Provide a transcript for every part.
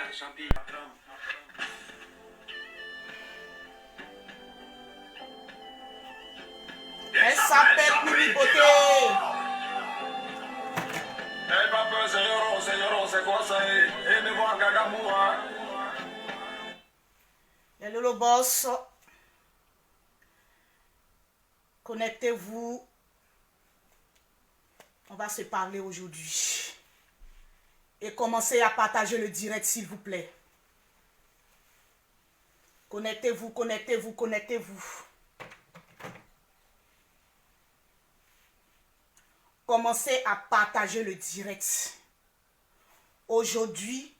Elle s'appelle Mimi Beauté. Les Lolo Boss, connectez-vous. On va se parler aujourd'hui. Et commencez à partager le direct, s'il vous plaît. Connectez-vous, connectez-vous, connectez-vous. Commencez à partager le direct. Aujourd'hui,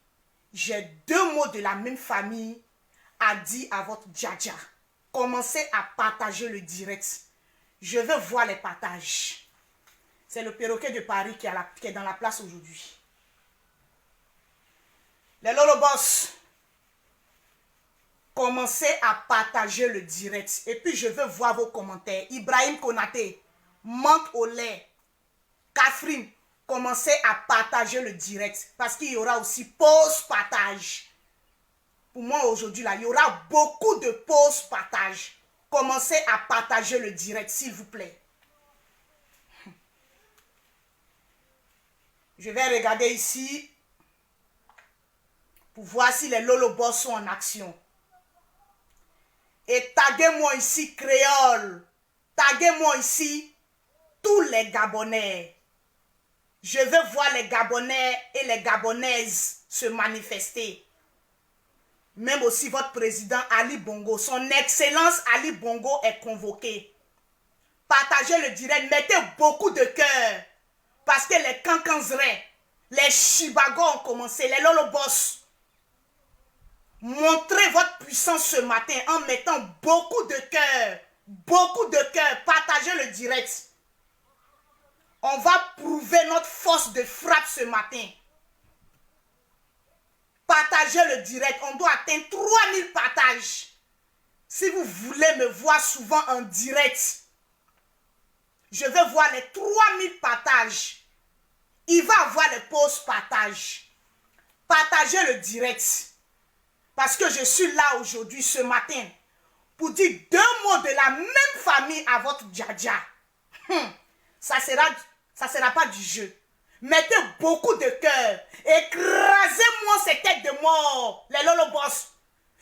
j'ai 2 mots de la même famille à dire à votre djadja. Commencez à partager le direct. Je veux voir les partages. C'est le perroquet de Paris qui est dans la place aujourd'hui. Les Lolo Boss, commencez à partager le direct. Et puis je veux voir vos commentaires. Ibrahim Konaté, menthe au lait. Catherine, commencez à partager le direct. Parce qu'il y aura aussi pause partage. Pour moi aujourd'hui, là, il y aura beaucoup de pauses partage. Commencez à partager le direct, s'il vous plaît. Je vais regarder ici pour voir si les Lolo Boss sont en action. Et taguez-moi ici créole. Taguez-moi ici tous les Gabonais. Je veux voir les Gabonais et les Gabonaises se manifester. Même aussi votre président Ali Bongo, son excellence Ali Bongo est convoqué. Partagez le direct, mettez beaucoup de cœur. Parce que les Kankanzrais, les Chibago ont commencé, les Lolo Boss. Montrez votre puissance ce matin en mettant beaucoup de cœur. Beaucoup de cœur. Partagez le direct. On va prouver notre force de frappe ce matin. Partagez le direct. On doit atteindre 3000 partages. Si vous voulez me voir souvent en direct, je veux voir les 3000 partages. Il va avoir les pauses partage. Partagez le direct. Parce que je suis là aujourd'hui, ce matin, pour dire 2 mots de la même famille à votre djadja. Ça sera pas du jeu. Mettez beaucoup de cœur. Écrasez-moi ces têtes de mort, les Lolo Boss.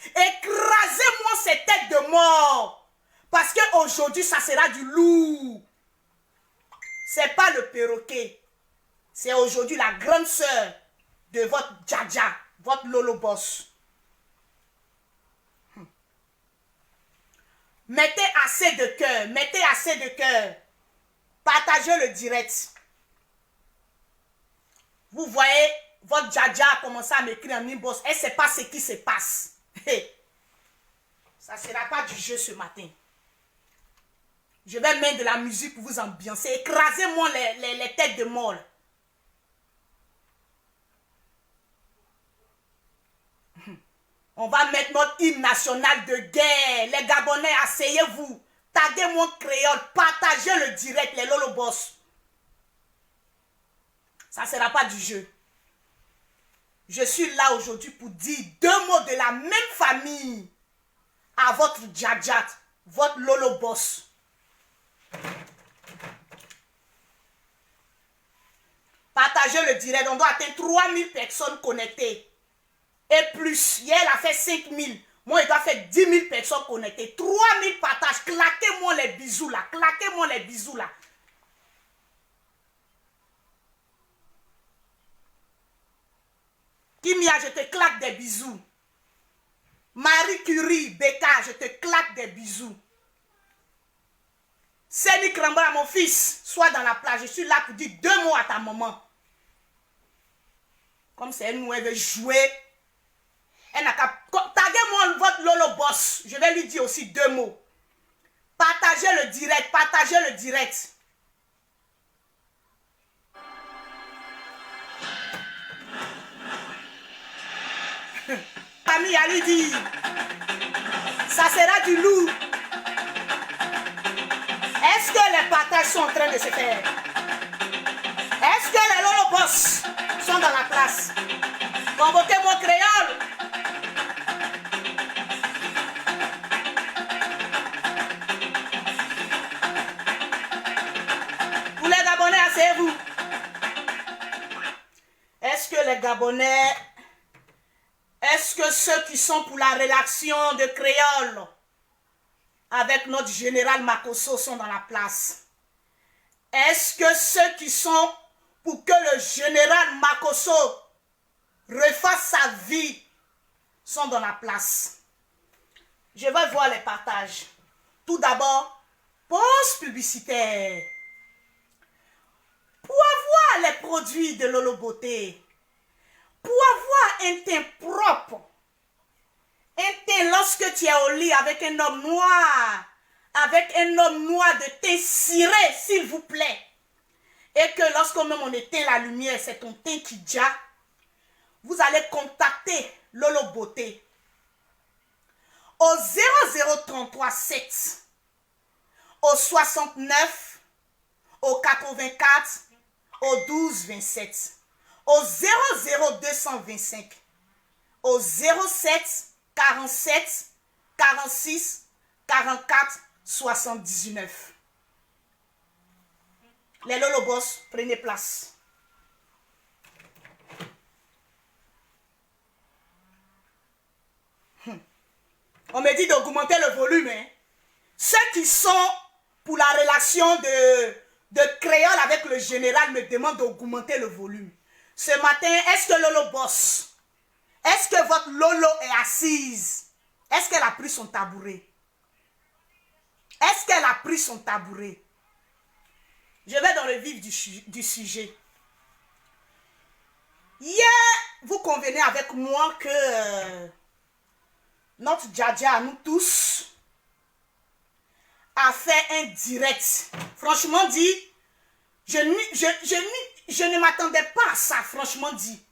Écrasez-moi ces têtes de mort. Parce qu'aujourd'hui, ça sera du lourd. C'est pas le perroquet. C'est aujourd'hui la grande sœur de votre djadja, votre Lolo Boss. Mettez assez de cœur. Mettez assez de cœur. Partagez le direct. Vous voyez, votre djadja a commencé à m'écrire en inbox. Elle ne sait pas ce qui se passe. Ça ne sera pas du jeu ce matin. Je vais mettre de la musique pour vous ambiancer. Écrasez-moi les têtes de mort. On va mettre notre hymne national de guerre. Les Gabonais, asseyez-vous. Taguez-moi créole. Partagez le direct, les Lolo Boss. Ça ne sera pas du jeu. Je suis là aujourd'hui pour dire 2 mots de la même famille à votre djadjat, votre Lolo Boss. Partagez le direct. On doit atteindre 3000 personnes connectées. Et plus, hier, elle a fait 5000. Moi, il doit faire 10 000 personnes connectées. 3000 partages. Claquez-moi les bisous là. Claquez-moi les bisous là. Kimia, je te claque des bisous. Marie Curie, Becca, je te claque des bisous. Séni Krambara, mon fils, sois dans la plage. Je suis là pour dire 2 mots à ta maman. Comme c'est elle, nous, elle veut jouer. Elle n'a qu'à... Taguez-moi votre Lolo Boss. Je vais lui dire aussi 2 mots. Partagez le direct. Partagez le direct. Camille a lui dit, ça sera du loup. Est-ce que les partages sont en train de se faire? Est-ce que les Lolo Boss sont dans la place? Convoquez mon créole. les Gabonais, est-ce que ceux qui sont pour la rédaction de créole avec notre général Makosso sont dans la place? Est-ce que ceux qui sont pour que le général Makosso refasse sa vie sont dans la place? Je vais voir les partages. Tout d'abord, pause publicitaire. Pour avoir les produits de Lolo Beauté, pour avoir un teint propre, un teint lorsque tu es au lit avec un homme noir, de teint ciré, s'il vous plaît, et que lorsque même on éteint la lumière, c'est ton teint qui déjà, vous allez contacter Lolo Beauté au 0033 7, au 69, au 84, au 12 27, au 00225, au 07 47 46 44 79. Les Lolobos, prenez place. On me dit d'augmenter le volume. Hein. Ceux qui sont pour la relation de créole avec le général me demandent d'augmenter le volume. Ce matin, est-ce que Lolo bosse? Est-ce que votre Lolo est assise? Est-ce qu'elle a pris son tabouret? Est-ce qu'elle a pris son tabouret? Je vais dans le vif du sujet. Hier, vous convenez avec moi que notre Djadja, nous tous, a fait un direct. Franchement dit, je ne m'attendais pas à ça, franchement dit.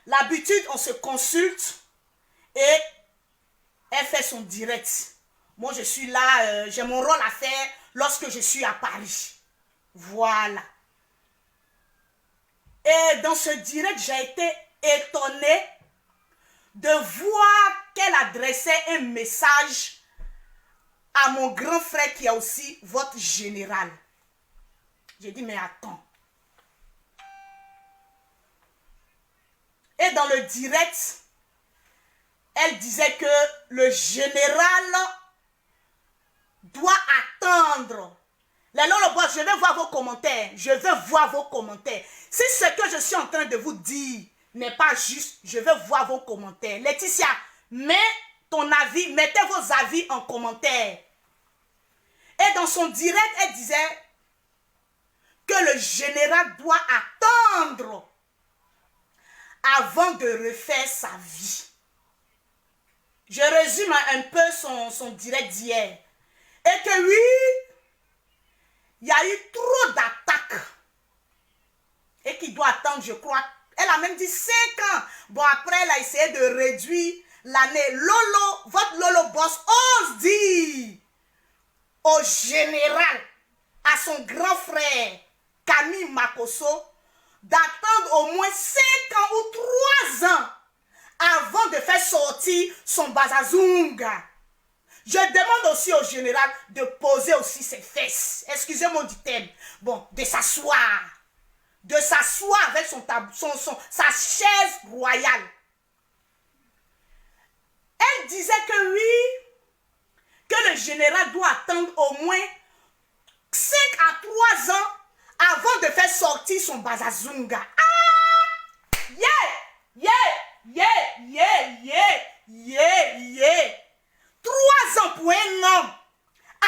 L'habitude, on se consulte et elle fait son direct. Moi, je suis là, j'ai mon rôle à faire lorsque je suis à Paris. Voilà. Et dans ce direct, j'ai été étonnée de voir qu'elle adressait un message à mon grand frère qui est aussi votre général. J'ai dit, mais attends. Et dans le direct, elle disait que le général doit attendre. Les Lolobos, je vais voir vos commentaires. Je veux voir vos commentaires. Si ce que je suis en train de vous dire n'est pas juste, je veux voir vos commentaires. Laetitia, mets ton avis, mettez vos avis en commentaire. Et dans son direct, elle disait que le général doit attendre avant de refaire sa vie. Je résume un peu son direct d'hier. Et que oui, il y a eu trop d'attaques. Et qu'il doit attendre, je crois. Elle a même dit 5 ans. Bon, après, elle a essayé de réduire l'année. Lolo, votre Lolo boss ose dire au général, à son grand frère, Camille Makosso, d'attendre au moins 5 ans ou 3 ans avant de faire sortir son bazazunga. Je demande aussi au général de poser aussi ses fesses. Excusez-moi du thème. Bon, de s'asseoir. De s'asseoir avec sa chaise royale. Elle disait que oui, que le général doit attendre au moins 5 à 3 ans avant de faire sortir son bazazunga. Ah! Yeah! Yeah! Yeah! Yeah! Yeah! Yeah! Yeah! 3 ans pour un homme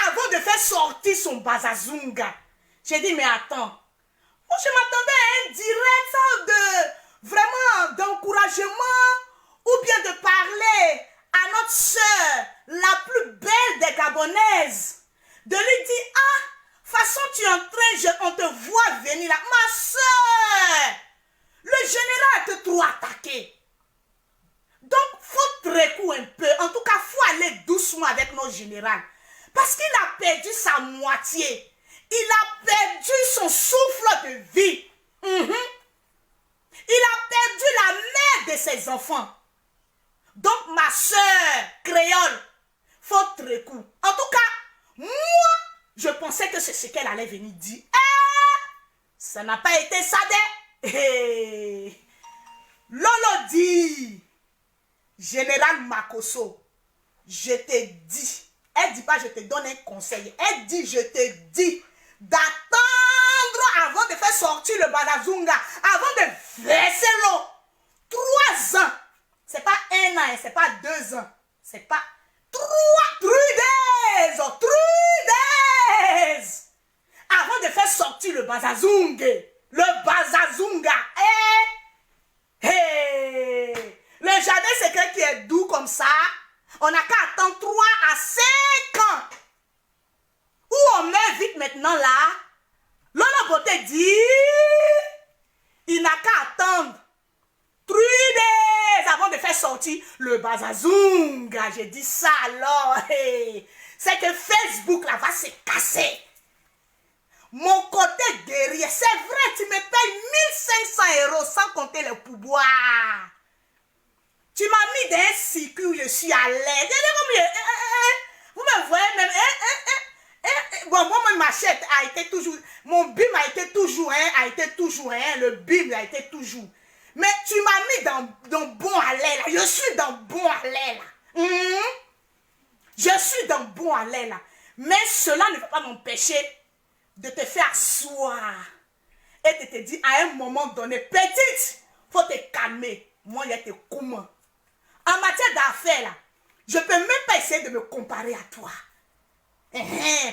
avant de faire sortir son bazazunga. J'ai dit, mais attends. Moi, je m'attendais à un direct vraiment d'encouragement ou bien de parler à notre soeur, la plus belle des Gabonaises. De lui dire, ah, façon tu es en train, on te voit venir là. Ma soeur, le général te trop attaqué. Donc, faut trecu un peu. En tout cas, faut aller doucement avec notre général. Parce qu'il a perdu sa moitié. Il a perdu son souffle de vie. Il a perdu la mère de ses enfants. Donc, ma soeur créole, faut trecu. En tout cas, moi, je pensais que c'est ce qu'elle allait venir dire. Ça n'a pas été ça. dire, Général Makosso, je te dis, elle dit pas je te donne un conseil, elle dit je te dis d'attendre avant de faire sortir le Bazazunga, avant de verser l'eau. 3 ans. C'est pas 1 an, c'est pas 2 ans. C'est pas 3 days. 3 days. Avant de faire sortir le Bazazunga. Le Bazazunga. Le jardin secret qui est doux comme ça, on n'a qu'à attendre 3 à 5 ans. Ou on met vite maintenant là. Lolo Beauté dit, il n'a qu'à attendre 3 days avant de faire sortir le Bazazunga. J'ai dit ça alors. C'est que Facebook là va se casser. Mon côté guerrier, c'est vrai, tu me payes 1500 € sans compter les pourboires. Tu m'as mis dans un circuit où je suis à l'aise. Vous me voyez même. Bon, moi, ma machette a été toujours. Mon bim a été toujours. Le bim a été toujours. Mais tu m'as mis dans bon allais là. Je suis dans bon allais là. Je suis dans bon allais là. Mais cela ne va pas m'empêcher de te faire asseoir. Et de te dire à un moment donné, petite, faut te calmer. Moi, il y a tes comment. En matière d'affaires, là, je ne peux même pas essayer de me comparer à toi.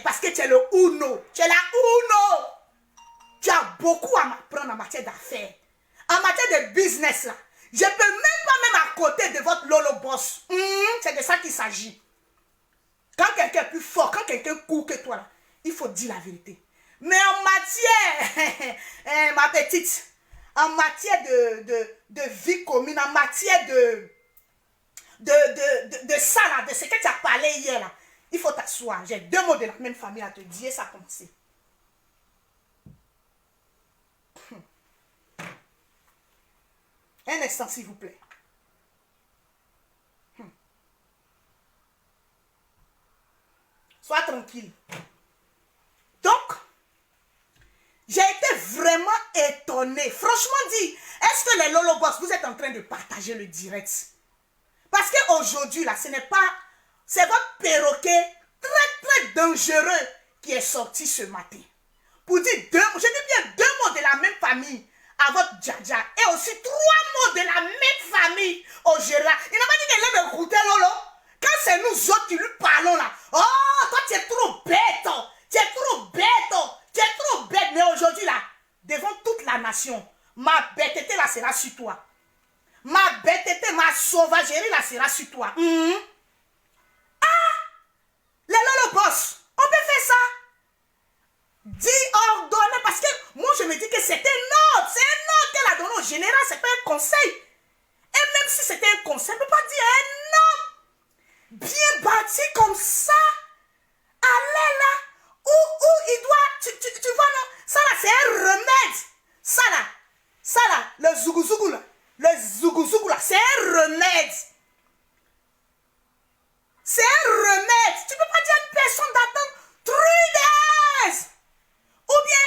Parce que tu es le Uno. Tu es la Uno. Tu as beaucoup à m'apprendre en matière d'affaires. En matière de business, là, je ne peux même pas à côté de votre Lolo Boss. C'est de ça qu'il s'agit. Quand quelqu'un est plus fort, quand quelqu'un court que toi, là, il faut dire la vérité. Mais en matière, ma petite, en matière de vie commune, en matière de ça là, de ce que tu as parlé hier là, il faut t'asseoir. J'ai 2 mots de la même famille à te dire et ça a commencé. Un instant s'il vous plaît. Sois tranquille. Donc, j'ai été vraiment étonnée. Franchement dit, est-ce que les Lolo Boss, vous êtes en train de partager le direct? Parce qu'aujourd'hui, là, ce n'est pas... C'est votre perroquet très, très dangereux qui est sorti ce matin. Pour dire je dis bien 2 mots de la même famille à votre Djadja. Et aussi 3 mots de la même famille au Gérard. Il n'a pas dit qu'elle aime écouter Lolo. Quand c'est nous autres qui lui parlons là. Oh, toi, tu es trop bête. Tu es trop bête. Tu es trop bête. Mais aujourd'hui là, devant toute la nation, ma bêteté là sera sur toi. Ma bêteté, ma sauvagerie là sera sur toi. Ah! Les Lolo Boss, on peut faire ça. Dis ordonner parce que moi je me dis que c'est un ordre. C'est un ordre qu'elle a donné au général, c'est pas un conseil. Et même si c'était un conseil, on ne peut pas dire un homme bien bâti comme ça. Allez là, où il doit, tu vois non, ça là c'est un remède. Ça là, le zougou là. Le zougou là, c'est un remède. C'est un remède. Tu ne peux pas dire à une personne d'attendre 3 days. Ou bien,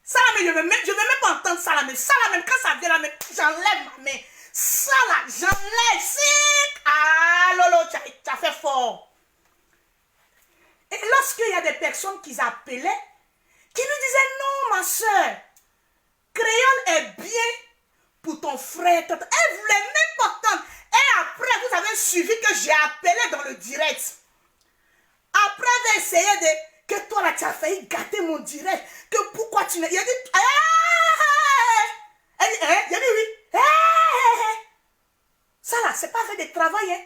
ça là, mais je ne veux même pas entendre ça là, mais ça là, même quand ça vient là, mais j'enlève ma main. Ça là, j'enlève. Ah, Lolo, tu as fait fort. Et lorsqu'il y a des personnes qui appelaient, qui lui disaient non, ma soeur, créole est bien pour ton frère. Elle voulait même pas entendre. Et après, vous avez suivi que j'ai appelé dans le direct. Après, j'ai essayé de... Que toi, là, tu as failli gâter mon direct. Que pourquoi tu n'as... Il a dit... Il a dit oui. Ça, là, c'est pas fait de travail, hein.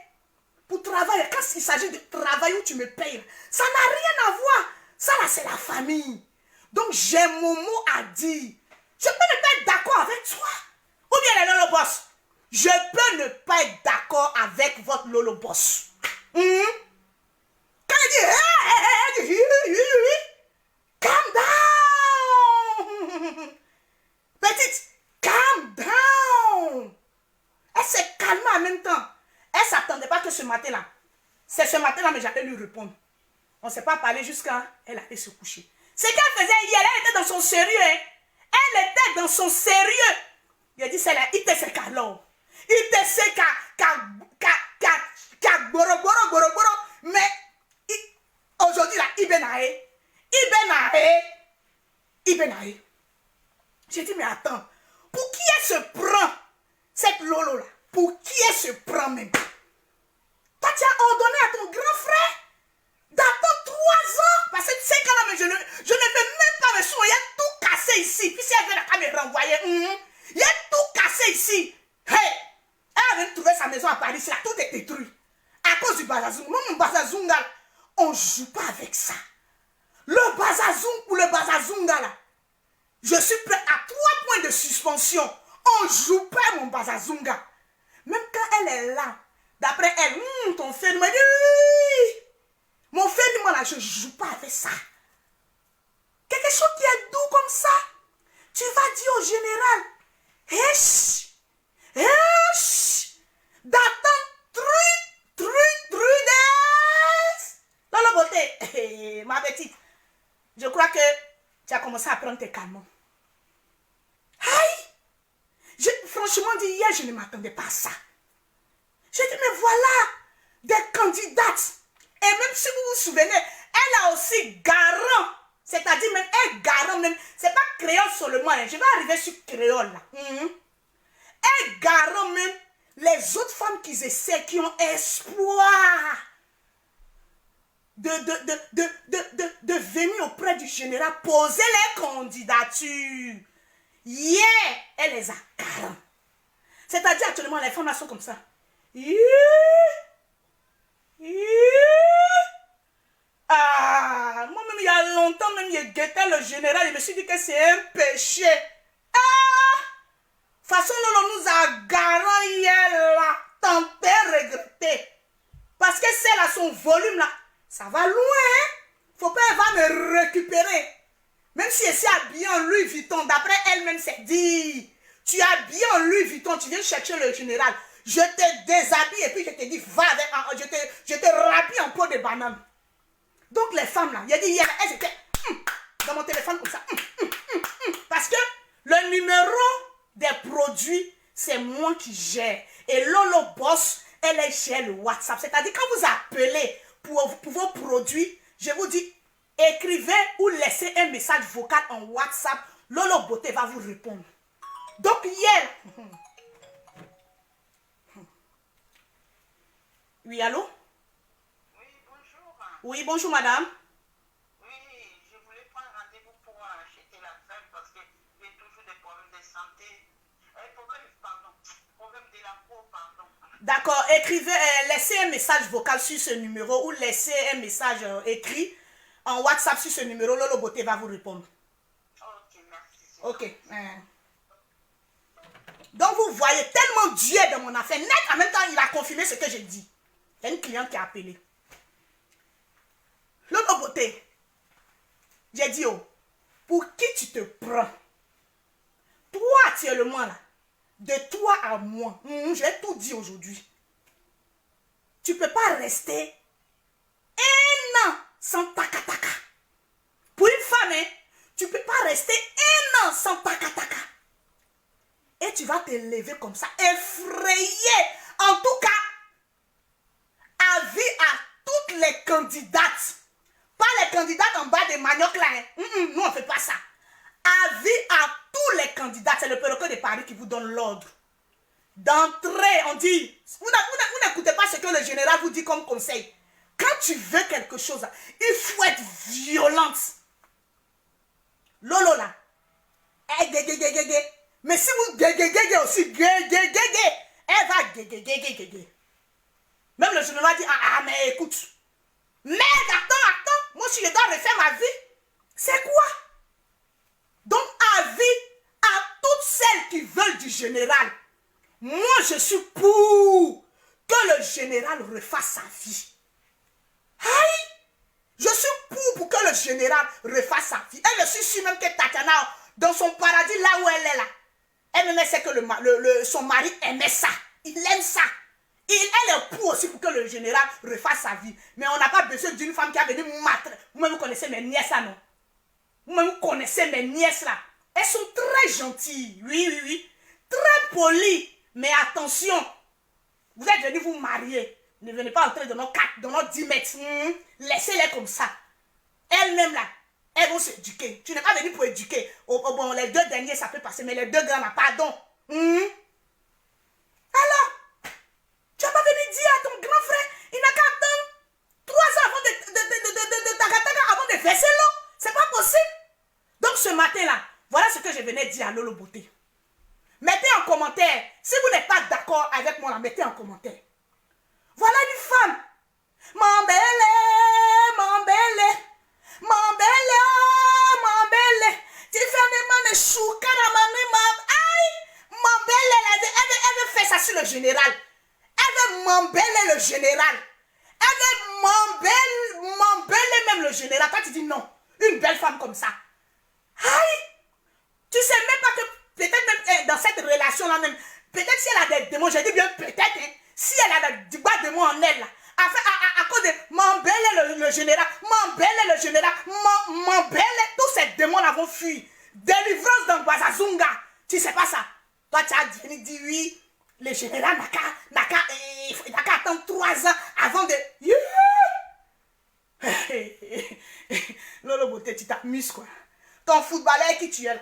Pour travailler, quand il s'agit de travail où tu me payes, ça n'a rien à voir. Ça, là, c'est la famille. Donc, j'ai mon mot à dire. Je peux ne pas être d'accord avec toi. Ou bien les Lolo Boss. Je peux ne pas être d'accord avec votre Lolo Boss. Quand il dit, calm down. Petite, calm down. Elle s'est calmée en même temps. Elle ne s'attendait pas que ce matin-là. C'est ce matin-là, mais j'allais lui répondre. On ne s'est pas parlé jusqu'à elle allait se coucher. Ce qu'elle faisait hier, elle était dans son sérieux. Hein? Elle était dans son sérieux. Il a dit, c'est la ite, c'est calor. cette Lolo là, pour qui elle se prend même? Toi, tu as ordonné à ton grand frère d'attendre 3 ans. Parce que 5 ans là, mais je ne vais même pas me souvenir. Il y a tout cassé ici. Puis si elle vient me renvoyer, il y a tout cassé ici. Hey, elle vient de trouver sa maison à Paris. Là, tout est détruit. À cause du Bazazunga. Moi, mon Bazazunga, on ne joue pas avec ça. Le Bazazunga ou le Bazazunga là, je suis prêt à 3 points de suspension. On ne joue pas mon Bazazunga. Même quand elle est là, d'après elle, ton frère m'a dit, oui. Mon frère dit, moi là, je ne joue pas avec ça. Quelque chose qui est doux comme ça. Tu vas dire au général, d'attendre Lolo Beauté, ma petite, je crois que tu as commencé à prendre tes calmants. Aïe! Franchement dit, hier, je ne m'attendais pas à ça. J'ai dit, mais voilà, des candidates. Et même si vous vous souvenez, elle a aussi garant. C'est-à-dire même, elle garant même. C'est pas créole seulement. Je vais arriver sur créole là. Elle garant même les autres femmes qui essaient, qui ont espoir de venir auprès du général poser les candidatures. Yeah, elle les a garant. C'est-à-dire actuellement, les femmes là sont comme ça. Ah, moi-même, il y a longtemps, même, j'ai guetté le général, je me suis dit que c'est un péché. Ah! De toute façon, nous a garant hier là, tenté, regretté. Parce que c'est là, son volume là, ça va loin, hein? Faut pas, elle va me récupérer. Même si elle s'est habillée en Louis Vuitton, d'après elle-même, c'est dit, tu es habillée en Louis Vuitton, tu viens chercher le général. Je te déshabille et puis je te dis, va avec, je te rhabille en peau de banane. Donc les femmes là, il a dit hier, elles étaient dans mon téléphone comme ça. Parce que le numéro des produits, c'est moi qui gère. Et Lolo Boss, elle gère le WhatsApp. C'est-à-dire quand vous appelez pour vos produits, je vous dis, écrivez ou laissez un message vocal en WhatsApp. Lolo Beauté va vous répondre. Donc hier... Oui, allô? Oui, bonjour. Oui, bonjour, madame. Oui, je voulais prendre rendez-vous pour acheter la crème parce que j'ai toujours des problèmes de santé. Problème de la peau, pardon. D'accord, écrivez, laissez un message vocal sur ce numéro ou laissez un message écrit en WhatsApp sur ce numéro. Lolo Beauté va vous répondre. Ok, merci. Ok. Donc, vous voyez, tellement Dieu est dans mon affaire. Net, en même temps, il a confirmé ce que j'ai dit. Il y a une cliente qui a appelé. Lolo Beauté, j'ai dit, oh, pour qui tu te prends? Toi, actuellement, là, de toi à moi, j'ai tout dit aujourd'hui. Tu ne peux pas rester 1 an sans taka-taka. Pour une femme, hein, tu ne peux pas rester 1 an sans taka-taka. Et tu vas te lever comme ça, effrayé. En tout cas, avis à toutes les candidates. Pas les candidates en bas des maniocs là. Hein. Nous, on ne fait pas ça. Avis à tous les candidats. C'est le perroquet de Paris qui vous donne l'ordre. D'entrée, on dit, vous n'écoutez pas ce que le général vous dit comme conseil. Quand tu veux quelque chose, il faut être violente. Lolo là, mais si vous aussi, elle va Même le général dit, mais écoute, mais attends, moi si je dois refaire ma vie, c'est quoi? Donc avis à toutes celles qui veulent du général. Moi je suis pour que le général refasse sa vie. Aïe! Je suis pour que le général refasse sa vie. Et je suis sûr même que Tatiana, dans son paradis, là où elle est là, elle sait que son mari aimait ça. Il aime ça. Elle est pour aussi pour que le général refasse sa vie. Mais on n'a pas besoin d'une femme qui a venu mater. Vous-même, vous connaissez mes nièces là, non? Vous-même, vous connaissez mes nièces là. Elles sont très gentilles. Oui. Très polies. Mais attention. Vous êtes venus vous marier. Ne venez pas entrer dans nos 10 mètres. Laissez-les comme ça. Elles-mêmes là, elles vont s'éduquer. Tu n'es pas venu pour éduquer. Bon, les 2 derniers, ça peut passer. Mais les 2 grands là, pardon. je venais dire à Lolo Beauté. Mettez en commentaire. Si vous n'êtes pas d'accord avec moi, là, mettez en commentaire. Voilà une femme. Mon belle, mon belle, mon belle, oh, mon belle. Tu fais des chou, aïe, mon belle, elle veut faire ça sur le général. Elle veut m'embêler le général. Elle veut m'embêler même le général. Toi, tu dis non. Une belle femme comme ça. Aïe. Tu sais même pas que peut-être même dans cette relation-là même, peut-être si elle a des démons, je dis bien peut-être, hein, si elle a du bas démon en elle, là, à cause de m'embêler le général, m'embêler le général, m'embêler, tous ces démons-là vont fuir. Délivrance dans Bazazunga. Tu sais pas ça. Toi, tu as dit oui. Le général n'a qu'à attendre 3 ans avant de... Lolo Beauté, tu t'amuses quoi. Ton footballeur qui tu es là.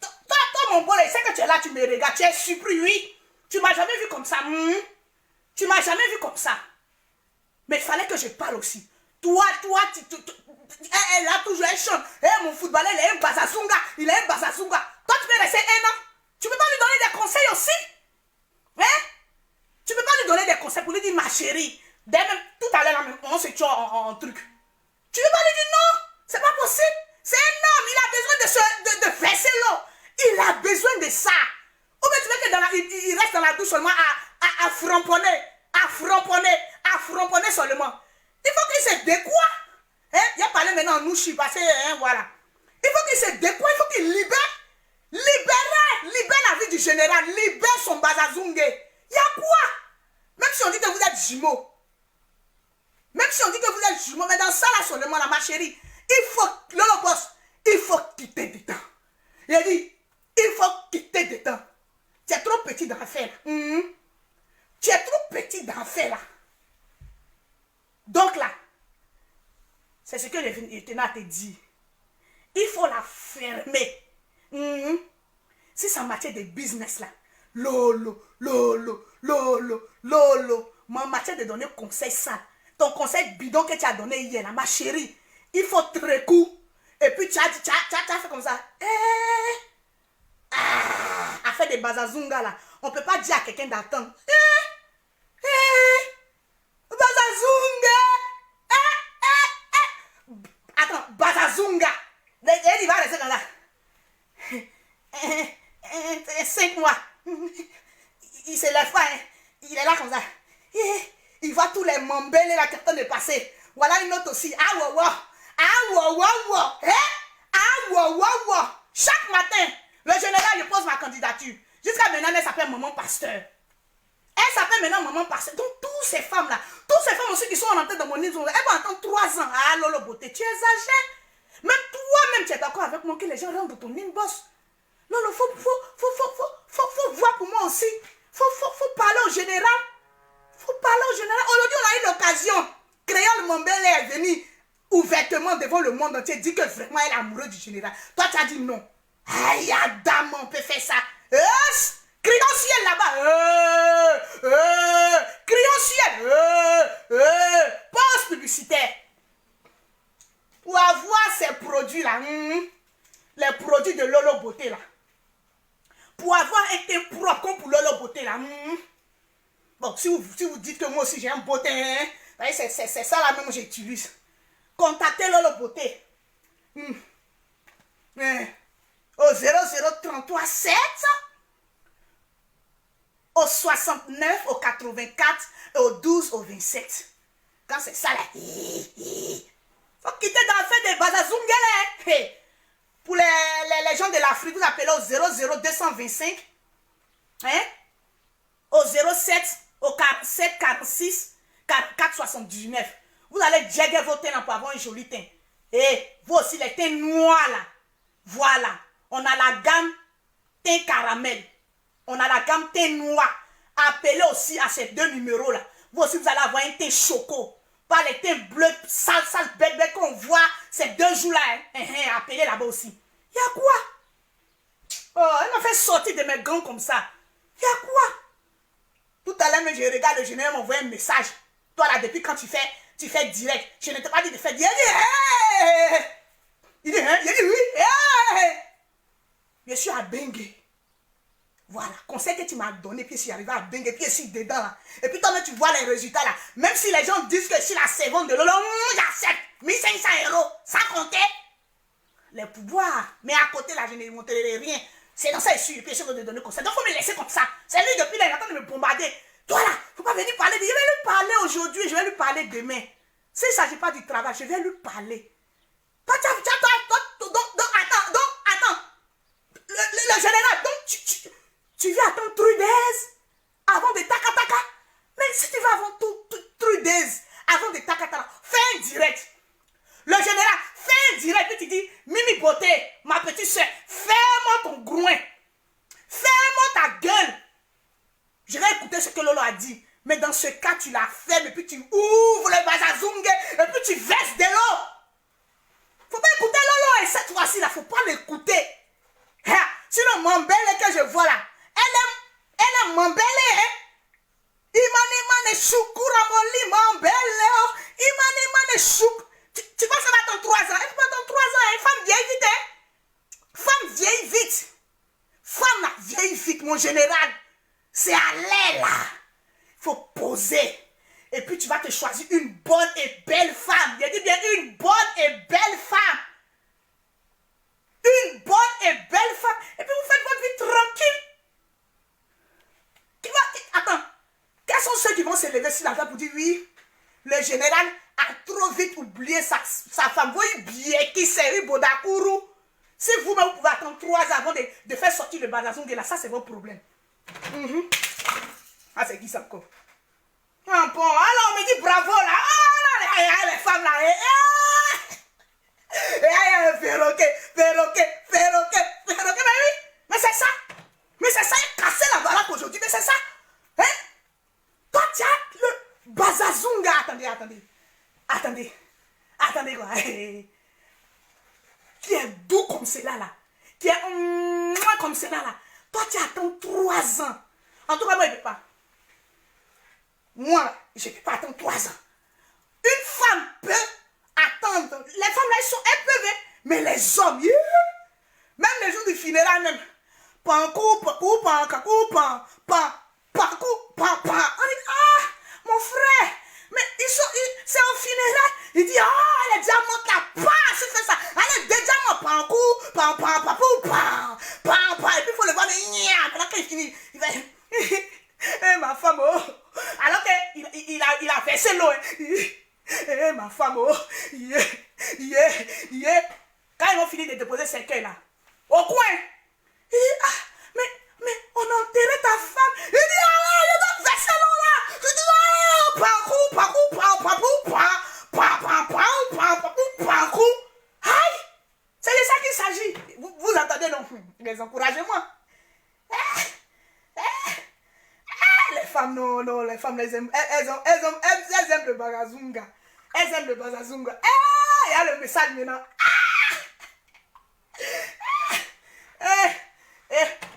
Toi, mon beau, je sais que tu es là, tu me regardes. Tu es surpris, oui. Tu m'as jamais vu comme ça. Tu m'as jamais vu comme ça. Mais il fallait que je parle aussi. Toi, elle a toujours un chant. Mon footballeur, il est un Bazazunga. Il est un Bazazunga. Toi, tu peux rester 1 an. Tu peux pas lui donner des conseils aussi. Hein? Tu peux pas lui donner des conseils pour lui dire ma chérie. Même tout à l'heure, on se tue en truc. Tu veux pas lui dire non? C'est pas possible. C'est un homme, il a besoin de verser l'eau. Il a besoin de ça. Ou bien tu veux que il reste dans la douche seulement à framponner. À framponner seulement. Il faut qu'il se décoie. Hein? Il a parlé maintenant en Nouchi parce que, hein, voilà. Il faut qu'il se décoie, il faut qu'il libère. Libère la vie du général. Libère son Bazazungue. Il y a quoi? Même si on dit que vous êtes jumeaux. Même si on dit que vous êtes jumeaux, mais dans ça là seulement, là, ma chérie, il faut, Lolo Boss, il faut quitter du temps. Il a dit, il faut quitter du temps. Tu es trop petit dans l'affaire. Tu es trop petit dans l'affaire là. Donc là, c'est ce que je tenais à te dire. Il faut la fermer. Si c'est en matière de business là, Lolo, mais en matière de donner conseil ça, ton conseil bidon que tu as donné hier là, ma chérie, il faut très coup. Et puis tu as fait comme ça. À faire des bazazunga là, on peut pas dire à quelqu'un d'attendre. Bazazunga. Attends, bazazunga. Il va rester comme là. 5 mois. Il se lève pas, hein. Il est là comme ça. Il voit tous les mambelles là qui attendent de passer. Voilà une autre aussi. Chaque matin, le général lui pose ma candidature. Jusqu'à maintenant, elle s'appelle Maman Pasteur. Elle s'appelle maintenant Maman Pasteur. Donc, toutes ces femmes-là, aussi qui sont en tête de mon île, elles vont attendre 3 ans. Ah, Lolo Beauté, tu exagères. Même toi-même, tu es d'accord avec moi que les gens rentrent dans ton inbox. Lolo, faut voir pour moi aussi. Faut parler au général. Aujourd'hui, on a eu l'occasion. Créole Mambele est venu ouvertement devant le monde entier, dit que vraiment elle est amoureuse du général. Toi, tu as dit non. Aïe, Adam, on peut faire ça. Crie au ciel là-bas. Crie au ciel. Pause publicitaire. Pour avoir ces produits-là, les produits de Lolo Beauté là. Pour avoir été propre comme pour Lolo Beauté là. Bon, si vous dites que moi aussi j'ai un beauté, hein, c'est ça là même que j'utilise. Contactez Lolo Beauté. Au 0033 7 au 69 au 84 et au 12 au 27. Quand c'est ça là, faut quitter dans le fait des bazazungele. Pour les gens de l'Afrique, vous appelez au 00225, hein, au 07, au 47 46 44 79. Vous allez jagger vos teint pour avoir un joli teint. Et vous aussi, les teints noirs là. Voilà. On a la gamme teint caramel. On a la gamme teint noir. Appelez aussi à ces 2 numéros là. Vous aussi, vous allez avoir un teint choco. Pas les teints bleus, sale, bébé qu'on voit ces 2 jours là. Appelez là-bas aussi. Il y a quoi? Oh, elle m'a fait sortir de mes gants comme ça. Il y a quoi? Tout à l'heure, je regarde le général m'envoie un message. Toi là, depuis quand tu fais direct, je ne t'ai pas dit de faire direct. Il dit, oui. Je suis à Bengue. Voilà, conseil que tu m'as donné, puis je suis arrivé à Bengue, puis je suis dedans là. Et puis toi, tu vois les résultats là. Même si les gens disent que je suis la servante de Lolo, j'accepte. 1500 €, sans compter les pouvoirs. Mais à côté là, je ne montrerai rien. C'est dans ça que je suis, et puis je vais te donner conseil. Donc il faut me laisser comme ça. C'est lui depuis là, il est en train de me bombarder. Toi là, il ne faut pas venir parler. Je vais lui parler aujourd'hui, je vais lui parler demain. S'il ne s'agit pas du travail, je vais lui parler. Toi, attends. Le général, donc tu viens attendre 3 days avant de taka. Mais si tu vas avant 3 days avant de taka, fais un direct. Le général, fais un direct. Puis tu dis, Mimi Beauté, ma petite soeur, fais-moi ton groin. Fais-moi ta gueule. Je vais écouter ce que Lolo a dit. Mais dans ce cas, tu la fermes et puis tu ouvres le bazazungue et puis tu verses de l'eau. Faut pas écouter Lolo et cette fois-ci là, faut pas l'écouter. Sinon, Mambele que je vois là, elle est Mambele, hein. Imane choukura moli Mambele, imane chouk. Tu vois, ça va attendre 3 ans. Elle peut attendre 3 ans, hein. Femme vieille vite, hein. Femme vieille vite. Femme là, vieille vite, mon général. C'est à l'air là. Il faut poser. Et puis tu vas te choisir une bonne et belle femme. Je dis bien une bonne et belle femme. Une bonne et belle femme. Et puis vous faites votre vie tranquille. Attends. Quels sont ceux qui vont se lever sur la table pour dire oui, le général a trop vite oublié sa femme. Vous voyez bien qui c'est Bodakuru. Si vous-même vous pouvez attendre 3 ans avant de faire sortir le bazazong là, ça c'est votre problème. Ah, c'est qui ça encore? Ah bon, alors on me dit bravo là. Ah là, les femmes là. Perroquet. Mais c'est ça. Mais c'est ça, il a cassé la baraque aujourd'hui. Mais c'est ça. Hein? Toi, tu as le bazazunga. Attendez quoi. Qui est doux comme cela là. Qui est comme cela là. Toi, tu attends 3 ans. En tout cas, moi, je ne peux pas. Moi, je ne peux pas attendre 3 ans. Une femme peut attendre. Les femmes là, elles peuvent. Mais les hommes, même les jours du funérail, même. On dit, ah, mon frère. Mais c'est un funérail. Il dit, ah, elle est déjà morte là. C'est ça. Elle est déjà morte. Et puis il faut le voir. Maintenant qu'il finit, il va. Ma femme, oh. Alors qu'il a versé l'eau. Ma femme, oh. Quand ils vont finir de déposer ces cueils là, au coin, il dit, ah, mais on a enterré ta femme. Il dit, ah, je dois verser l'eau là. Je dis, aïe, c'est de ça qu'il s'agit. Vous entendez donc les encouragements. Les femmes, non, les femmes, elles aiment le bazazunga. Elles aiment le bazazunga. Il y a le message maintenant.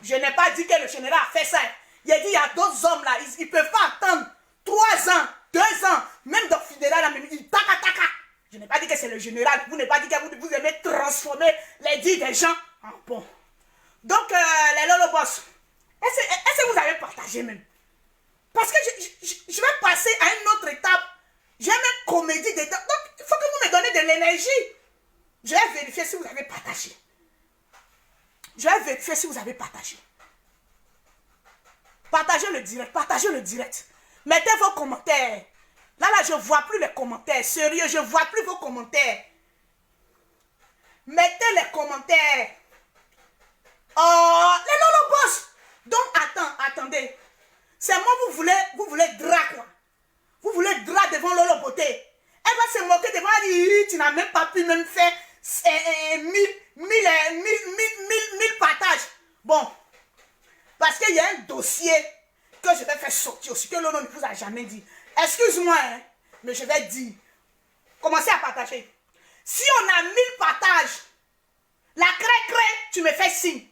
Je n'ai pas dit que le général a fait ça. Il a dit, il y a d'autres hommes là, ils ne peuvent pas attendre 3 ans, 2 ans, même dans le funérail là, ils taka. Je n'ai pas dit que c'est le général. Vous n'avez pas dit que vous aimez transformer les dits des gens. Ah, bon. Donc, les Lolo Boss, est-ce que vous avez partagé même? Parce que je vais passer à une autre étape. J'ai même comédie dedans. Donc, il faut que vous me donnez de l'énergie. Je vais vérifier si vous avez partagé. Partagez le direct. Mettez vos commentaires. Là, je ne vois plus les commentaires. Sérieux, je ne vois plus vos commentaires. Mettez les commentaires. Oh, les Lolo Boss. Donc, attendez. C'est moi, vous voulez drap, quoi. Vous voulez drap devant Lolo Beauté. Elle va se moquer devant elle. Tu n'as même pas pu même faire 1000 partages. Bon. Parce qu'il y a un dossier que je vais faire sortir aussi, que Lolo ne vous a jamais dit. Excuse-moi, hein, mais je vais dire. Commencez à partager. Si on a 1000 partages, la cré, tu me fais signe.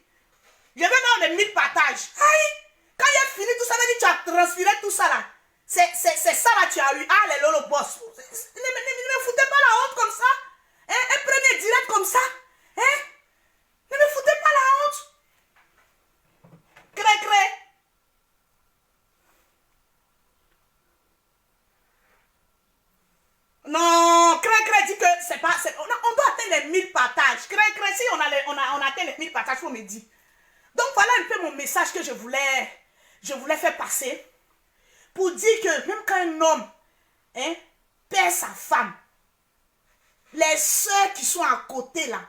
Je vais mettre les 1000 partages. Aïe! Quand il a fini tout ça, tu as transféré tout ça là. C'est ça là tu as eu. Ah, les Lolo Boss. Ne me foutez pas la honte comme ça. Hein? Un premier direct comme ça. Hein? Ne me foutez pas la honte. si on atteint les 1000 partages, il faut me dire. Donc voilà un peu mon message que je voulais faire passer. Pour dire que même quand un homme perd sa femme, les soeurs qui sont à côté là,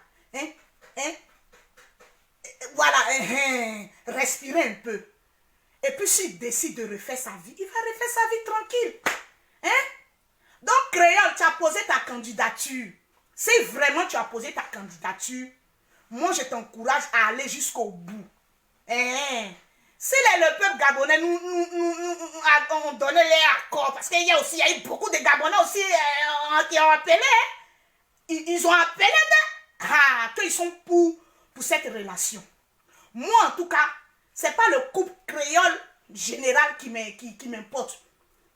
voilà, respirez un peu. Et puis s'il décide de refaire sa vie, il va refaire sa vie tranquille. Donc Créole, tu as posé ta candidature. Si vraiment tu as posé ta candidature, moi je t'encourage à aller jusqu'au bout. Si le peuple gabonais on donnait les accords, parce qu'il y a eu beaucoup de Gabonais aussi qui ont appelé, ils ont appelé qu'ils sont pour cette relation. Moi en tout cas, c'est pas le couple créole général qui m'importe.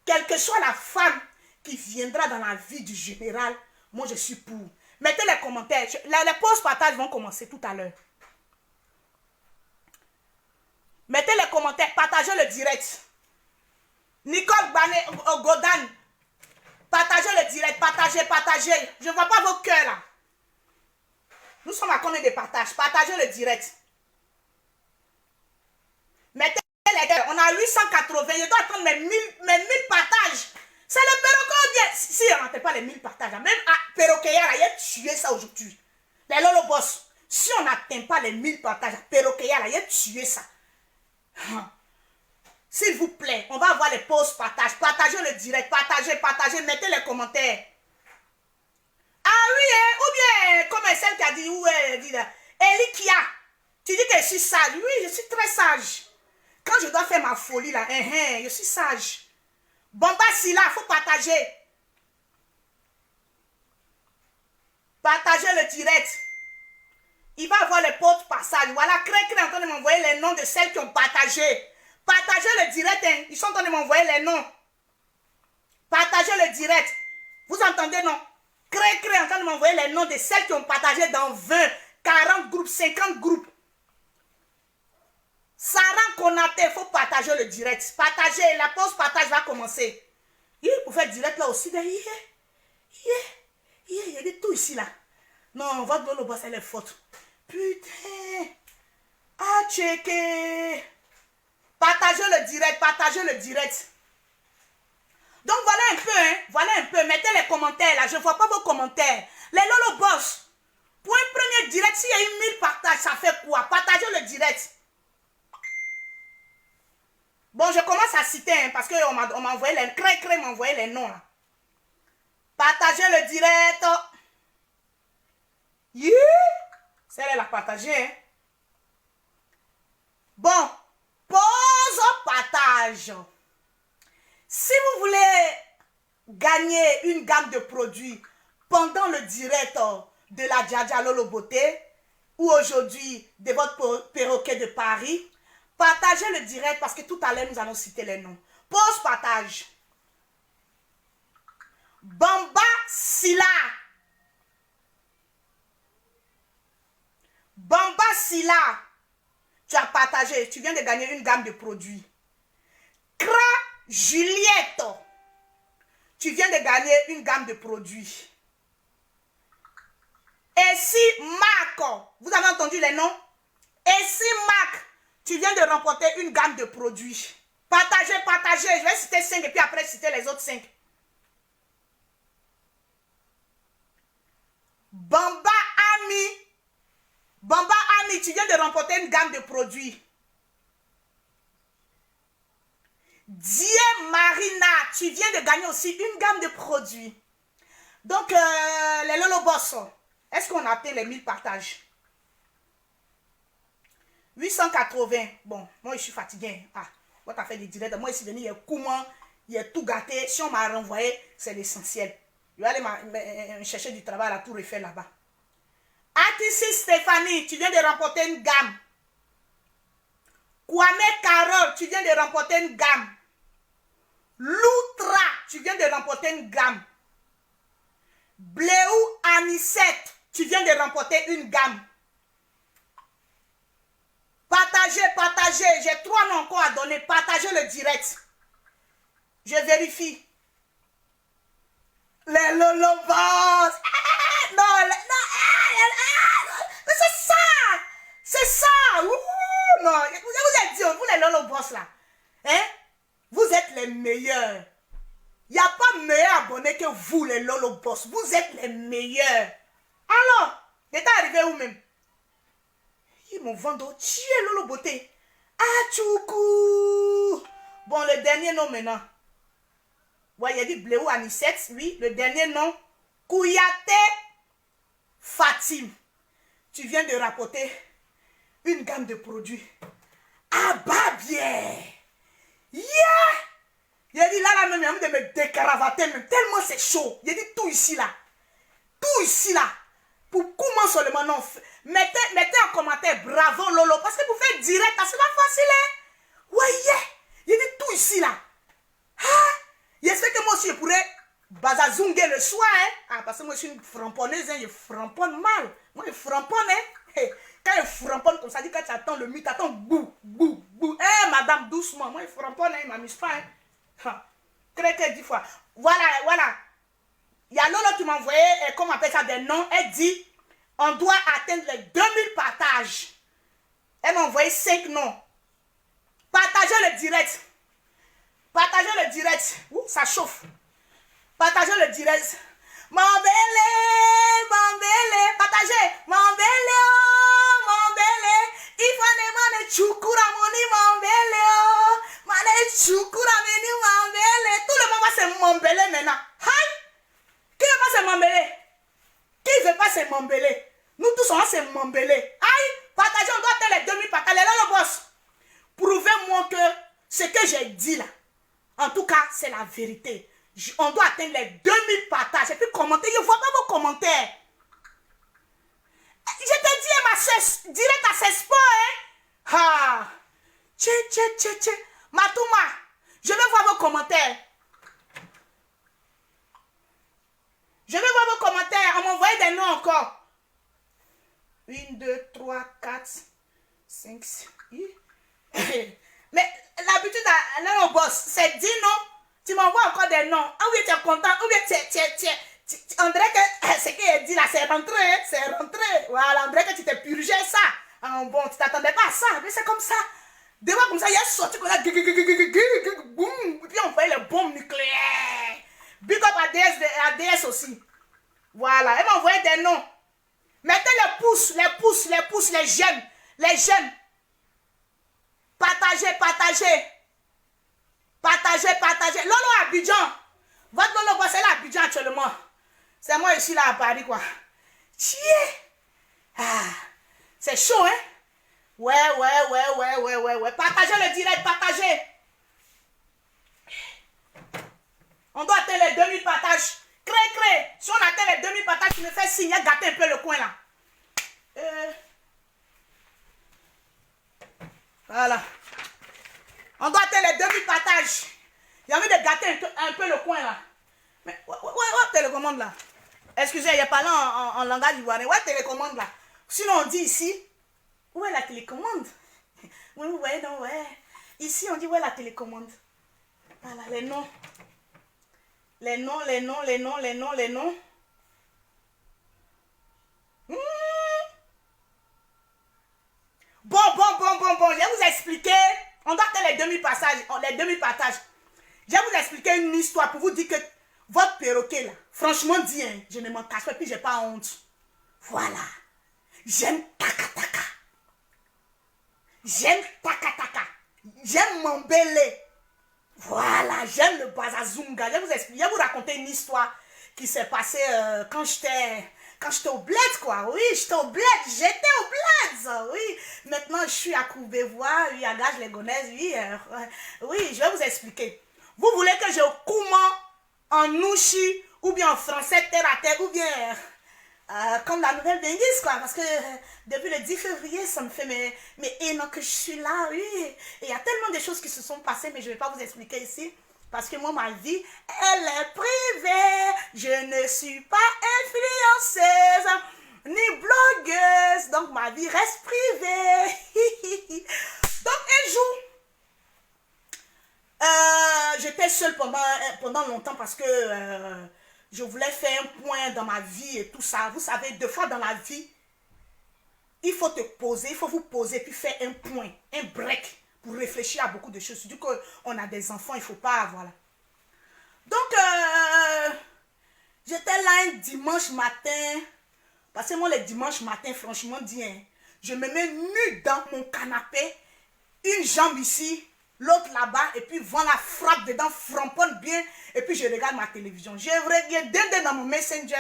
Quelle que soit la femme qui viendra dans la vie du général, moi je suis pour. Mettez les commentaires, les pauses partage vont commencer tout à l'heure. Mettez les commentaires, partagez le direct. Nicole Godan, partagez le direct, partagez. Je ne vois pas vos cœurs là. Nous sommes à combien de partages? Partagez le direct. Mettez les cœurs. On a 880. Je dois attendre mes 1000 partages. C'est le perroquet bien. Si on n'atteint pas les 1000 partages, même à perroquet, il a tué ça aujourd'hui. Les Lolo Boss. Si on n'atteint pas les 1000 partages, perroquet, il a tué ça. S'il vous plaît, on va avoir les pauses partage. Partagez le direct, partagez, mettez les commentaires. Ah oui, ou bien, comme celle qui a dit, où elle dit là, Elikia, tu dis que je suis sage. Oui, je suis très sage. Quand je dois faire ma folie là, je suis sage. Bomba Silla, il faut partager. Partagez le direct. Il va avoir les pauses passage. Voilà, Cré en train de m'envoyer les noms de celles qui ont partagé. Partagez le direct, ils sont en train de m'envoyer les noms. Partagez le direct. Vous entendez, non? Cré en train de m'envoyer les noms de celles qui ont partagé dans 20, 40 groupes, 50 groupes. Sarah Konaté, il faut partager le direct. Partagez, la pause partage va commencer. Pour faire direct là aussi, il y a des tout ici là. Non, votre Lolo Boss, elle est forte. Putain. Ah, checké. Partagez le direct. Donc voilà un peu, mettez les commentaires là, je ne vois pas vos commentaires. Les Lolo Boss, pour un premier direct, s'il y a eu 1000 partages, ça fait quoi? Partagez le direct. Bon, je commence à citer, parce qu'on m'a envoyé les... Cré m'a envoyé les noms là. Partagez le direct. Celle elle a partagé, Bon, pause partage. Si vous voulez gagner une gamme de produits pendant le direct de la Dja Lolo Beauté ou aujourd'hui de votre perroquet de Paris, partagez le direct parce que tout à l'heure nous allons citer les noms. Pause partage. Bamba Silla. Bamba Silla. Tu as partagé, tu viens de gagner une gamme de produits. Cra Juliette, tu viens de gagner une gamme de produits. Et si Marc, vous avez entendu les noms? Et si Marc, tu viens de remporter une gamme de produits. Partagez, je vais citer 5 et puis après citer les autres 5. Bamba Ami, tu viens de remporter une gamme de produits. Die Marina, tu viens de gagner aussi une gamme de produits. Donc, les Lolo Boss, est-ce qu'on a atteint les 1000 partages? 880. Bon, moi, je suis fatigué. Ah, moi, tu as fait des directs. Moi, ici, venu, il y a comment, il y a tout gâté. Si on m'a renvoyé, c'est l'essentiel. Je vais aller chercher du travail à tout refaire là-bas. Akissi Stéphanie, tu viens de remporter une gamme. Kwame Carole, tu viens de remporter une gamme. Loutra, tu viens de remporter une gamme. Bléou Anisette, tu viens de remporter une gamme. Partagez, j'ai 3 noms encore à donner. Partagez le direct. Je vérifie. Les Lolo Boss. Non, mais ça C'est ça. Ouh, non, je vous ai dit, vous les Lolo Boss là. Hein? Vous êtes les meilleurs. Il n'y a pas meilleur abonné que vous, les Lolo Boss. Vous êtes les meilleurs. Alors, t'es arrivé où même? Ils m'ont vendu. Tu es Lolo Beauté. Ah, Tchoukou. Bon, le dernier nom maintenant. Ouais, il y a dit Bléou Anisette. Oui, le dernier nom. Kouyaté Fatim. Tu viens de rapporter une gamme de produits. Ah, bah bien. Yeah! Il a dit là, même, il a envie de me décaravater, même tellement c'est chaud. Il a dit tout ici, là. Tout ici, là. Pour comment seulement, non. Mettez en commentaire, bravo Lolo, parce que vous faites direct, c'est pas facile, hein. Ouais, il a dit tout ici, là. Ah! J'espère que moi aussi, je pourrais bazazunguer le soir, hein. Ah, parce que moi, je suis une framponneuse, hein. Je framponne mal. Moi, je framponne, hein. Quand je framponne comme ça, dit quand tu attends le mythe, tu attends bou, bou, bou. Eh, madame, doucement. Moi, je framponne, hein. Il ne m'amuse pas, hein. Très 10 fois. Voilà. Il y a Lolo qui m'a envoyé, comment on appelle ça, des noms. Elle dit, on doit atteindre les 2000 partages. Elle m'a envoyé 5 noms. Partagez le direct. Partagez le direct. Ouh, ça chauffe. Partagez le direct. Mambele. Partagez. Mambele, oh, Mambele. Il faut ne chukura moni Mambele, oh. Mane chukura meni Mambele. Tout le monde va se Mambele maintenant. Hi. Qui veut pas se Mambele? Qui veut pas se Mambele? Nous tous on va se Mambele. Aïe. Partagez, on doit atteindre les 2000 partages. Là, le boss. Prouvez-moi que ce que j'ai dit là, en tout cas, c'est la vérité. On doit atteindre les 2000 partages. Et puis commenter. Je ne vois pas vos commentaires. Je te dis, ma soeur, direct à ses sports, hein. Ah. Tché. Matouma, je veux voir vos commentaires. Je veux voir vos commentaires. On m'envoie des noms encore. 1, 2, 3, 4, 5, 6. Mais l'habitude à là au boss, c'est 10 noms. Tu m'envoies encore des noms. Ah oui, tu es content. Ou bien on dirait que ce qu'il dit là, c'est rentré. C'est rentré. Voilà, on dirait que tu t'es purgé ça. Ah, bon, tu t'attendais pas à ça. Mais c'est comme ça. Des fois comme ça, il y a sorti comme ça. Boum. Et puis on fait les bombes nucléaires. Big up à DS aussi. Voilà, elle m'a envoyé des noms. Mettez les pouces, les jeunes. Les jeunes. Partagez. Lolo Abidjan. Votre Lolo boss est là à Abidjan actuellement. C'est moi ici là à Paris quoi. Tiens. Ah. C'est chaud hein. Ouais. Partagez le direct, partagez. On doit atteindre les 2000 partages. Cré. Si on atteint les 2000 partages, tu me fais signe, gâter un peu le coin là. Voilà. On doit atteindre les 2000 partages. J'ai envie de gâter un peu le coin là. Mais, ouais, télécommande là. Excusez, il y a parlé en langage ivoirien. Ouais, télécommande là. Sinon, on dit ici, où est la télécommande? Oui, non, ouais. Ici, on dit, où est la télécommande? Voilà, les noms. Bon. Je vais vous expliquer. On doit faire les 2000 partages. Je vais vous expliquer une histoire pour vous dire que votre perroquet là, franchement dit, hein, je ne m'en cache pas, puis j'ai pas honte. Voilà. J'aime taka. J'aime Mambele. Voilà, j'aime le bazazunga. Je vais vous expliquer, je vais vous raconter une histoire qui s'est passée quand j'étais au bled, quoi. Oui, j'étais au bled. Oui, maintenant, je suis à Courbevoie, oui, à Gage-les-Gonaises, oui. Oui, je vais vous expliquer. Vous voulez que je commande en nouchi, ou bien en français terre à terre, ou bien comme la nouvelle Bengis, quoi. Parce que depuis le 10 février, ça me fait mais non que je suis là, oui. Et il y a tellement de choses qui se sont passées, mais je ne vais pas vous expliquer ici. Parce que moi, ma vie, elle est privée. Je ne suis pas influenceuse, ni blogueuse. Donc, ma vie reste privée. Donc, un jour, j'étais seule pendant longtemps parce que je voulais faire un point dans ma vie et tout ça. Vous savez, deux fois dans la vie, il faut te poser, il faut vous poser, puis faire un point, un break, pour réfléchir à beaucoup de choses. Du coup, on a des enfants, il ne faut pas, voilà. Donc, j'étais là un dimanche matin, parce que moi, les dimanches matins, franchement, dit, hein, je me mets nue dans mon canapé, une jambe ici, l'autre là-bas, et puis voilà, frappe dedans, framponne bien, et puis je regarde ma télévision. J'ai regardé dans mon Messenger,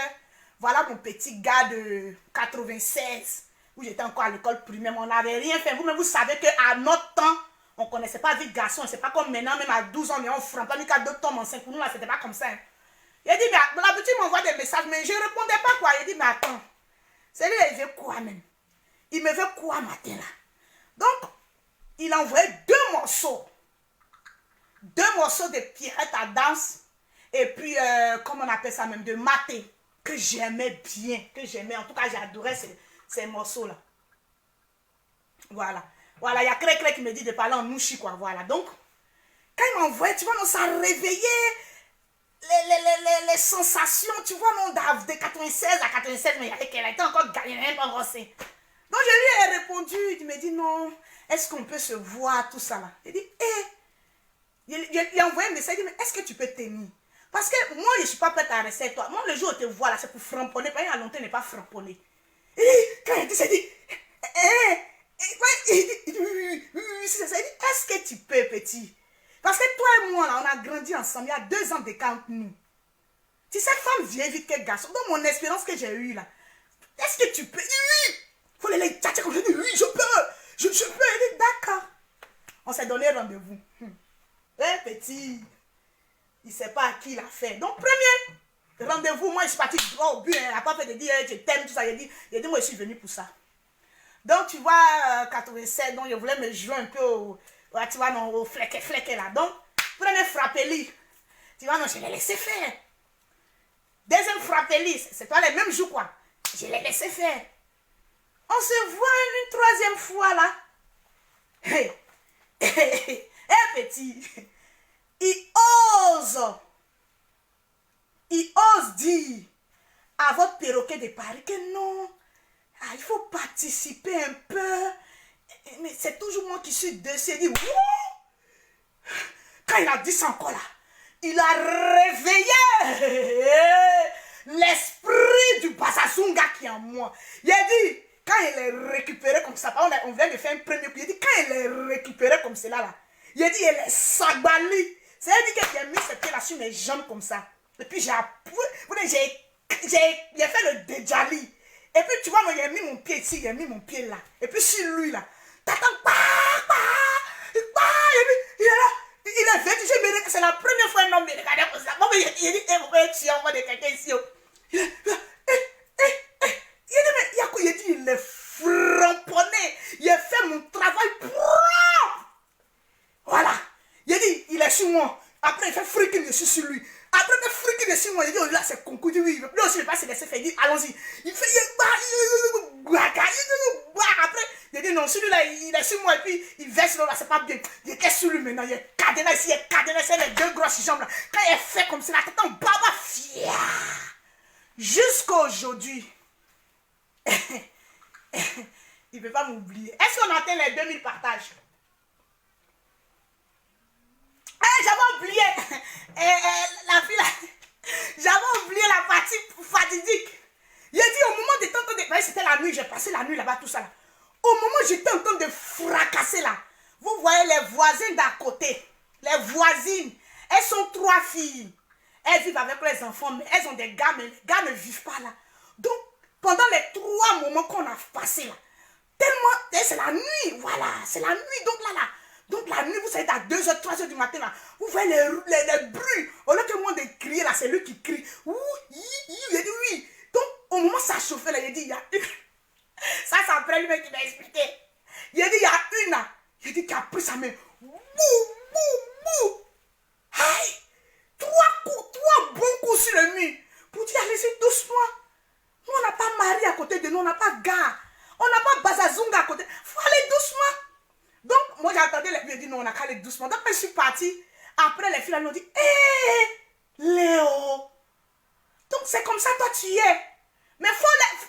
voilà mon petit gars de 96, où j'étais encore à l'école primaire, on n'avait rien fait. Vous-même, vous savez qu'à notre temps, on ne connaissait pas vie de garçon, c'est pas comme maintenant, même à 12 ans, mais on frappe pas, qu'à 2 tomes en 5, pour nous, là, c'était pas comme ça. Hein. Il a dit, mais l'habitude m'envoie des messages, mais je ne répondais pas quoi. Il a dit, mais attends, c'est lui, il veut quoi même? Il me veut quoi matin là? Donc, il a envoyé 2 morceaux. 2 morceaux de Pierrette à danse. Et puis, comment on appelle ça même, de maté. Que j'aimais bien. Que j'aimais. En tout cas, j'adorais ces morceaux-là. Voilà. Voilà, il y a Cré-Cré qui me dit de parler en nouchi, quoi. Voilà. Donc, quand il m'a envoyé, tu vois, non, ça réveillait les sensations, tu vois, non, de 96 à 97, mais elle était encore gagnée, elle pas brossée. Donc, je lui ai répondu, il me dit, non, est-ce qu'on peut se voir, tout ça, là? Il dit, il a envoyé un message, il dit, mais est-ce que tu peux tenir? Parce que moi, je ne suis pas prête à rester avec toi. Moi, le jour où je te vois, là, c'est pour framponner, parce qu'il y a longtemps, il n'est pas framponné. Et quand il dit ça, il dit, est-ce que tu peux, petit? Parce que toi et moi, là, on a grandi ensemble, il y a 2 ans d'écart entre nous. Tu sais, femme vient vite que garçon. Donc, mon expérience que j'ai eue, là, est-ce que tu peux? Oui! Faut les tchatcher comme je dis, oui, je peux. Je peux. Il dit, d'accord. On s'est donné rendez-vous. Petit, il ne sait pas à qui il a fait. Donc, premier rendez-vous, moi, je suis partie droit au but. Elle n'a pas fait de dire, je t'aime, tout ça. Il a dit, moi, je suis venue pour ça. Donc, tu vois, 87, donc, je voulais me jouer un peu tu vois, non, au fleque là. Donc, premier frappé-li. Tu vois, non, je l'ai laissé faire. Deuxième frappé-li, c'est pas les mêmes jours, quoi. Je l'ai laissé faire. On se voit une 3e fois, là. Petit. Il ose dire à votre perroquet de Paris que non, il faut participer un peu. Mais c'est toujours moi qui suis dessus. Il dit, wouh! Quand il a dit ça encore là, il a réveillé l'esprit du Basazunga qui est en moi. Il a dit, quand il est récupéré comme ça, on vient de faire un premier coup, il a dit, quand il est récupéré comme cela là, il a dit, il est sabali. C'est-à-dire qu'il a mis ses pieds là sur mes jambes comme ça. Et puis j'ai fait le déjali. Et puis tu vois, moi, il a mis mon pied ici, il a mis mon pied là. Et puis sur lui là, t'attends, il est là, il est vêtu, c'est la première fois un homme me regardait comme ça. Moi, il dit, vous pouvez tuer, on voit de quelqu'un ici. Il a dit, mais il est framponné, il a fait mon travail propre. Voilà. Il a dit, il est sur moi. Après, il fait friquer dessus sur lui. Après, il fait friquer dessus sur moi. Il dit, oh, là, c'est concours. Il dit, oui. Lui aussi, il va se laisser faire. Il dit, allons-y. Il fait, après, il dit, non, celui-là, il est sur moi. Et puis, il verse là, c'est pas bien. Il était sur lui maintenant. Il est cadenas ici, il est cadenas, c'est les 2 grosses jambes là. Quand il est fait comme ça, la tête en baba, fier. Jusqu'à aujourd'hui, il ne peut pas m'oublier. Est-ce qu'on atteint les 2000 partages? J'avais oublié la fille là. J'avais oublié la partie fatidique. Il a dit au moment de temps de... C'était la nuit, j'ai passé la nuit là-bas, tout ça là. Au moment où j'étais en train de fracasser là, vous voyez les voisines d'à côté. Les voisines. Elles sont 3 filles. Elles vivent avec leurs enfants, mais elles ont des gars, mais les gars ne vivent pas là. Donc, pendant les 3 moments qu'on a passé là, tellement... C'est la nuit, voilà. C'est la nuit, donc la nuit, vous savez, à 2h, 3h du matin, là, vous voyez les bruits. Au lieu que moi de crier, là, c'est lui qui crie. Ouh, il a dit oui. Donc, au moment où ça chauffait, là, il a dit, il y a une. Ça, c'est après lui-même qui m'a expliqué. Il a dit, il y a une, là. Il a dit qu'il a pris sa main. Bouh. Aïe. 3 bons coups sur le mur. Pour dire, allez-y doucement. Nous, on n'a pas mari à côté de nous, on n'a pas gars. On n'a pas Basazunga à côté. Il faut aller doucement. Donc, moi, j'attendais les filles, dit non, on a qu'à aller doucement. Donc, quand je suis partie, après, les filles, elles m'ont dit, hé, Léo. Donc, c'est comme ça, toi, tu y es. Mais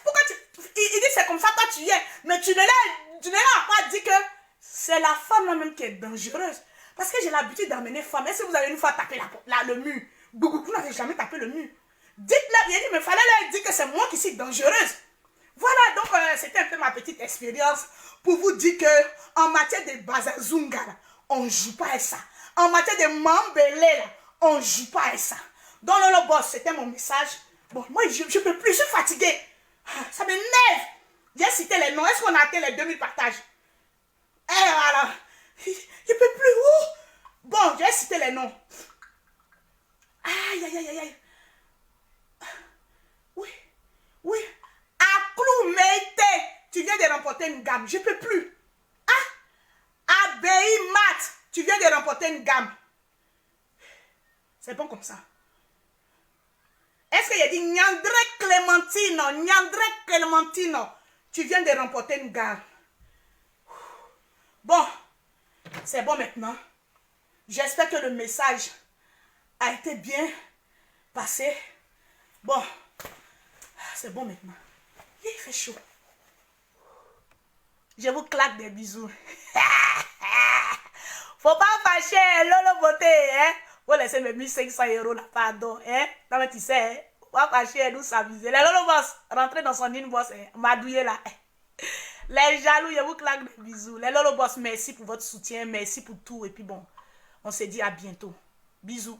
pourquoi tu... il dit c'est comme ça, toi tu y es. Mais tu ne l'as pas dit que c'est la femme là-même qui est dangereuse. Parce que j'ai l'habitude d'amener femme. Est-ce que vous avez une fois tapé le mur? Vous n'avez jamais tapé le mur. Dites-leur, il dit, mais il fallait leur dire que c'est moi qui suis dangereuse. Voilà, donc c'était un peu ma petite expérience pour vous dire que en matière de Bazazunga, là, on ne joue pas à ça. En matière de Mambele, là, on ne joue pas à ça. Donc le boss, c'était mon message. Bon, moi, je ne peux plus, je suis fatiguée. Ça m'énerve. J'ai cité les noms. Est-ce qu'on a atteint les 2000 partages? Et voilà. Je ne peux plus. Bon, j'ai cité les noms. Aïe, aïe, aïe, aïe. Oui, oui. Aklou Meite, tu viens de remporter une gamme. Je ne peux plus. Ah, Abei Mat, tu viens de remporter une gamme. C'est bon comme ça. Est-ce qu'il y a dit Nyandre Clementino, tu viens de remporter une gamme. Bon, c'est bon maintenant. J'espère que le message a été bien passé. Bon, c'est bon maintenant. Il fait chaud. Je vous claque des bisous. Faut pas fâcher, Lolo Beauté, hein. Vous laissez mes 1500 € là, pardon, hein. Non mais tu sais, hein? Faut pas fâcher, nous s'amuser. Les Lolo Boss, rentrez dans son inbox, hein. Madouillé là. Les jaloux, je vous claque des bisous. Les Lolo Boss, merci pour votre soutien, merci pour tout. Et puis bon, on se dit à bientôt. Bisous.